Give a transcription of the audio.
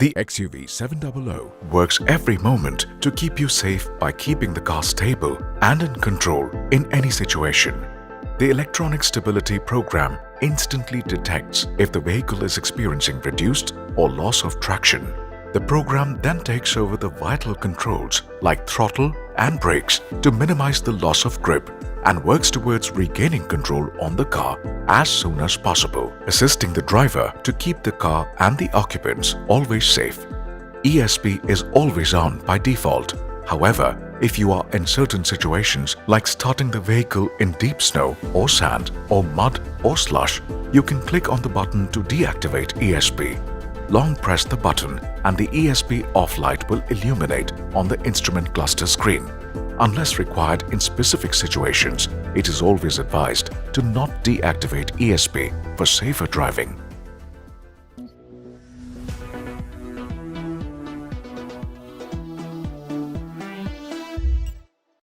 The XUV700 works every moment to keep you safe by keeping the car stable and in control in any situation. The electronic stability program instantly detects if the vehicle is experiencing reduced or loss of traction. The program then takes over the vital controls like throttle and brakes to minimize the loss of grip and works towards regaining control on the car as soon as possible, assisting the driver to keep the car and the occupants always safe. ESP is always on by default. However, if you are in certain situations like starting the vehicle in deep snow or sand or mud or slush, you can click on the button to deactivate ESP. Long press the button and the ESP off light will illuminate on the instrument cluster screen. Unless required in specific situations, it is always advised to not deactivate ESP for safer driving.